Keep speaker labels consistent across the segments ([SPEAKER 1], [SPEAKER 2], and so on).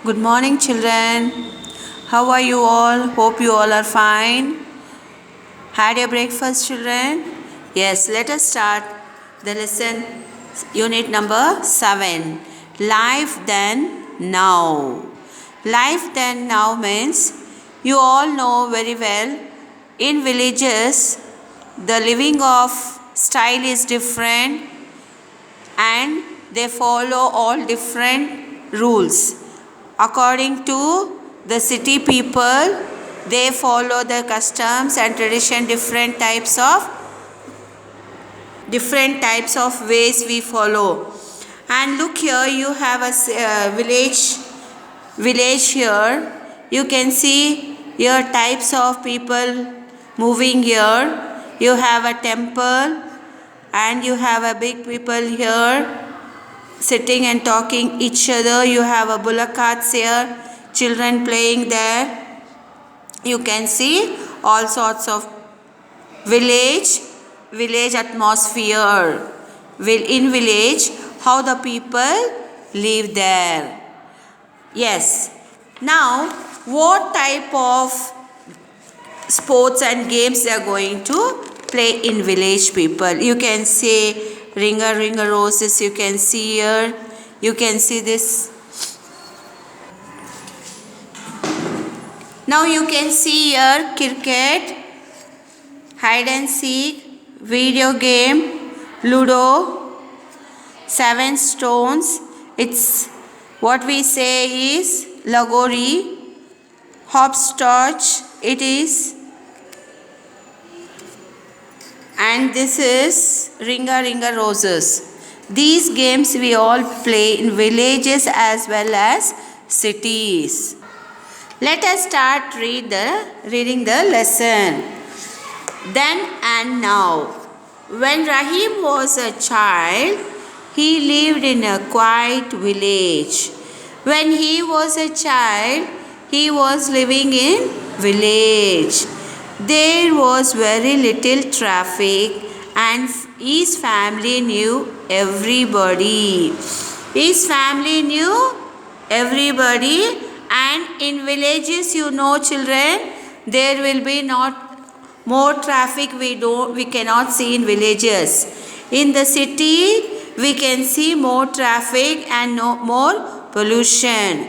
[SPEAKER 1] Good morning, children. How are you all? Hope you all are fine. Had your breakfast, children? Yes, let us start the lesson, unit number 7. Life then, now. Life then, now means you all know very well. In villages, the living of style is different and they follow all different rules. According to the city people, they follow the customs and tradition, different types of ways we follow. And look here, you have a village here. You can see here types of people moving here. You have a temple and you have a big people here sitting and talking each other. You have a bullock carts here, children playing there. You can see all sorts of village atmosphere. In village, how the people live there. Yes. Now, what type of sports and games they are going to play in village people? You can say ringer roses. You can see here. You can see this. Now you can see here cricket, hide and seek, video game, ludo, 7 stones. It's what we say is lagori, hopscotch. It is. And this is ringer roses. These games we all play in villages as well as cities. Let us start reading the lesson. Then and now. When Rahim was a child, he lived in a quiet village. When he was a child, he was living in village. There was very little traffic and his family knew everybody. His family knew everybody, and in villages, you know, children, there will be not more traffic we cannot see in villages. In the city, we can see more traffic and more pollution.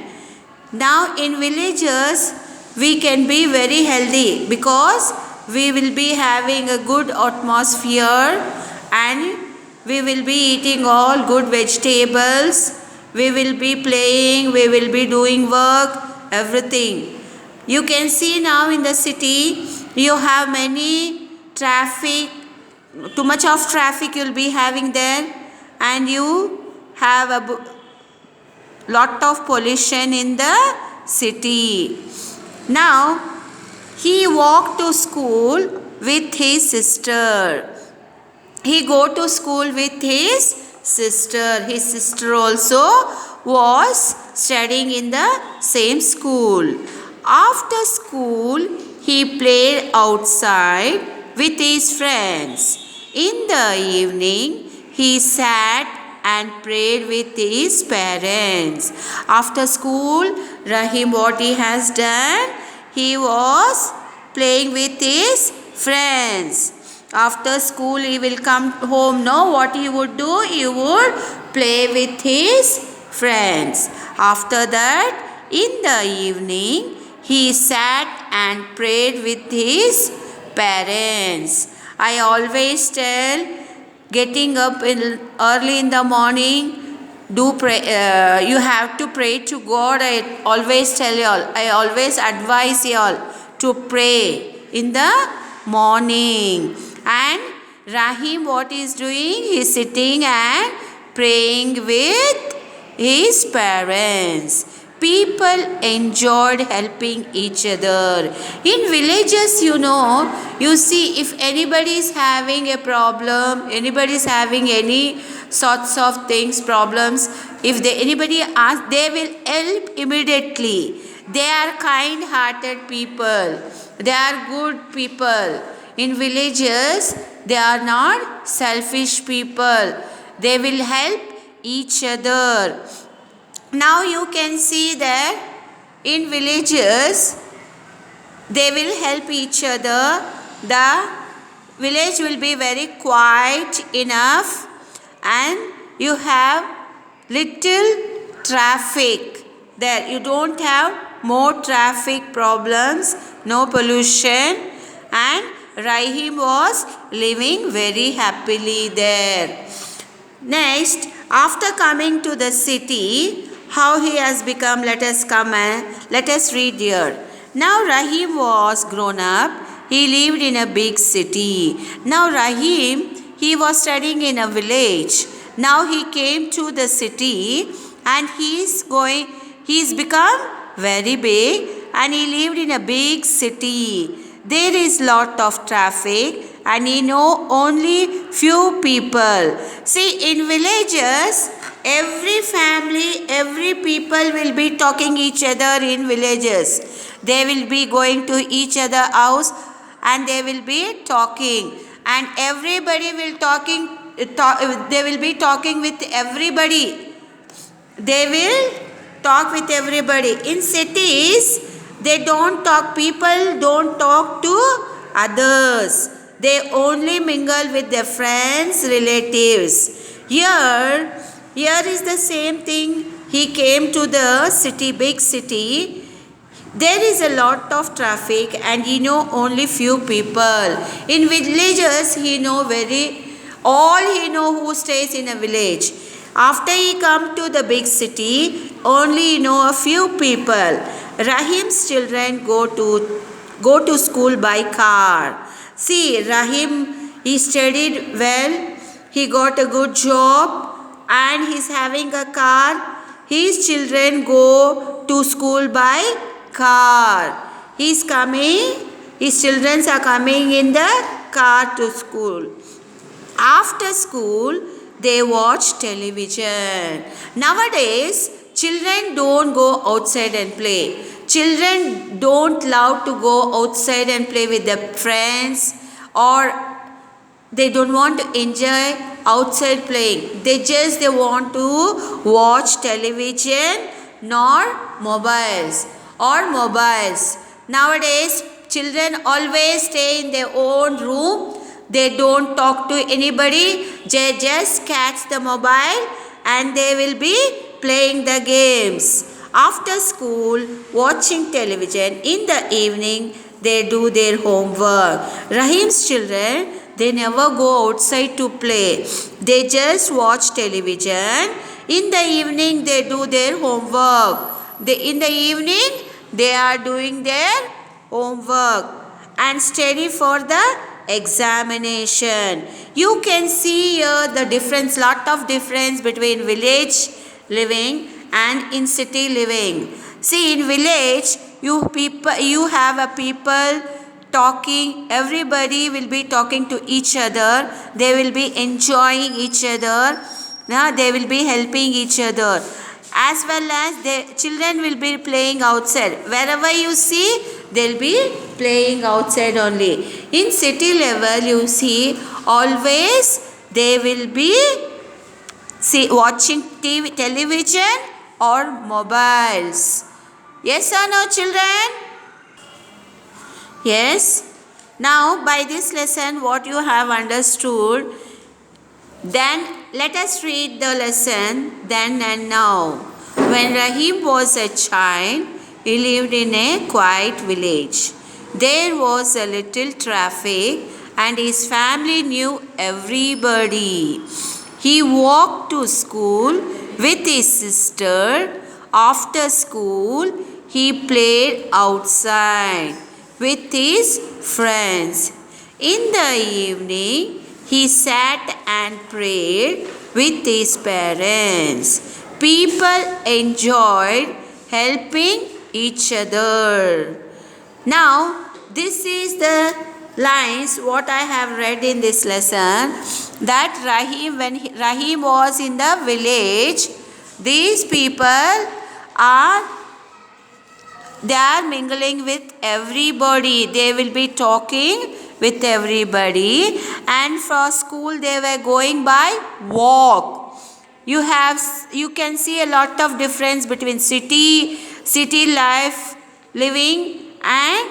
[SPEAKER 1] Now in villages, we can be very healthy because we will be having a good atmosphere and we will be eating all good vegetables. We will be playing, we will be doing work, everything. You can see now in the city, you have many traffic, too much of traffic you'll be having there, and you have a lot of pollution in the city. Now, he walked to school with his sister. He go to school with his sister. His sister also was studying in the same school. After school, he played outside with his friends. In the evening, he sat and prayed with his parents. After school, Rahim, what he has done? He was playing with his friends. After school, he will come home. No, what he would do? He would play with his friends. After that, in the evening, he sat and prayed with his parents. I always tell, getting up early in the morning, you have to pray to God. I always tell you all, I always advise you all to pray in the morning. And Rahim, what he is doing? He is sitting and praying with his parents. People enjoyed helping each other. In villages, you see if anybody is having a problem, anybody is having any sorts of problems, if anybody asks, they will help immediately. They are kind-hearted people. They are good people. In villages, they are not selfish people. They will help each other. Now you can see that in villages they will help each other. The village will be very quiet enough and you have little traffic there. You don't have more traffic problems, no pollution, and Rahim was living very happily there. Next, after coming to the city, how he has become, let us read here. Now Rahim was grown up. He lived in a big city. Now Rahim, he was studying in a village. Now he came to the city and he's become very big and he lived in a big city. There is lot of traffic and he know only few people. See, in villages, every family, every people will be talking each other in villages. They will be going to each other house and they will be talking. And everybody will they will be talking with everybody. They will talk with everybody. In cities, they don't talk. People don't talk to others. They only mingle with their friends, relatives. Here is the same thing. He came to the city, big city. There is a lot of traffic and he know only few people. In villages, he know who stays in a village. After he come to the big city, only know a few people. Rahim's children go to school by car. See, Rahim, he studied well, he got a good job and he's having a car. His children go to school by car. His children are coming in the car to school. After school, they watch television. Nowadays, children don't go outside and play. Children don't love to go outside and play with their friends, or they don't want to enjoy outside playing. They want to watch television or mobiles. Nowadays, children always stay in their own room. They don't talk to anybody. They just catch the mobile and they will be playing the games. After school, watching television. In the evening, they do their homework. Rahim's children, they never go outside to play. They just watch television. In the evening, they do their homework. In the evening, they are doing their homework and study for the examination. You can see here the difference, lot of difference between village living and in city living. See, in village, you have a people talking, everybody will be talking to each other, they will be enjoying each other, they will be helping each other, as well as the children will be playing outside. Wherever you see, they'll be playing outside only. In city level, you see, always they will be watching television or mobiles. Yes or no, children? Yes. Now, by this lesson, what you have understood, then let us read the lesson then and now. When Rahim was a child, he lived in a quiet village. There was a little traffic and his family knew everybody. He walked to school with his sister. After school, he played outside with his friends. In the evening, he sat and prayed with his parents. People enjoyed helping each other. Now, this is the lines what I have read in this lesson, that when Rahim was in the village, these people are mingling with everybody. They will be talking with everybody, and for school they were going by walk. you can see a lot of difference between city life living and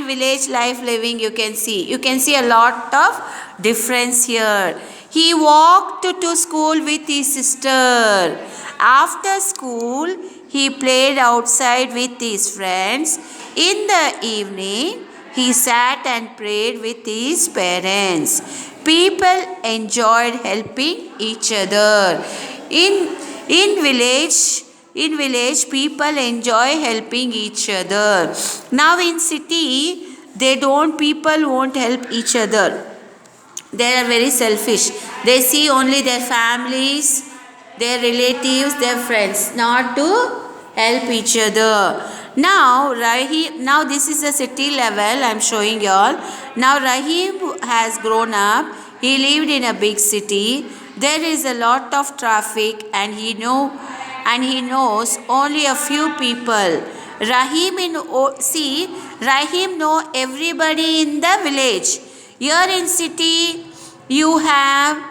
[SPEAKER 1] village life living. You can see a lot of difference here. He walked to school with his sister. After school, he played outside with his friends. In the evening, he sat and prayed with his parents. People enjoyed helping each other. In, in village, people enjoy helping each other. Now in city, people won't help each other. They are very selfish. They see only their families, their relatives, their friends, not to help each other. Now this is a city level I am showing you all. Now Rahim has grown up. He lived in a big city. There is a lot of traffic and he knows only a few people. Rahim know everybody in the village. Here in city, you have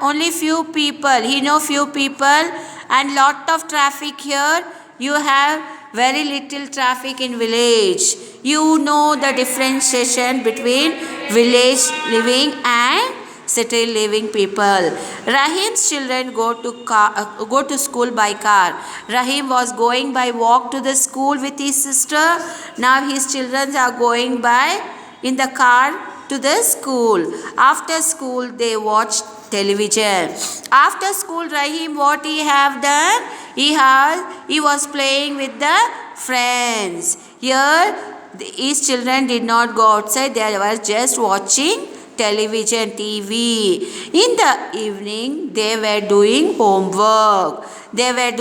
[SPEAKER 1] only few people. He know few people and lot of traffic here. You have very little traffic in village. You know the differentiation between village living and city living people. Rahim's children go to school by car. Rahim was going by walk to the school with his sister. Now his children are going by in the car to the school. After school, they watch television. After school, Rahim, what he have done? He was playing with the friends. Here, his children did not go outside. They were just watching television, TV. In the evening, they were doing homework. They was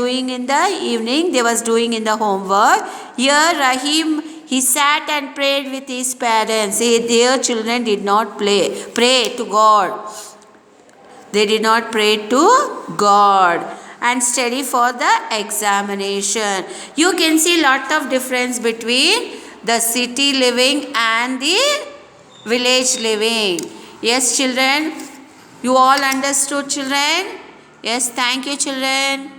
[SPEAKER 1] doing in the homework. Here, Rahim, he sat and prayed with his parents. Their children did not pray to God. They did not pray to God and study for the examination. You can see lot of difference between the city living and the village living. Yes, children? You all understood, children? Yes, thank you, children.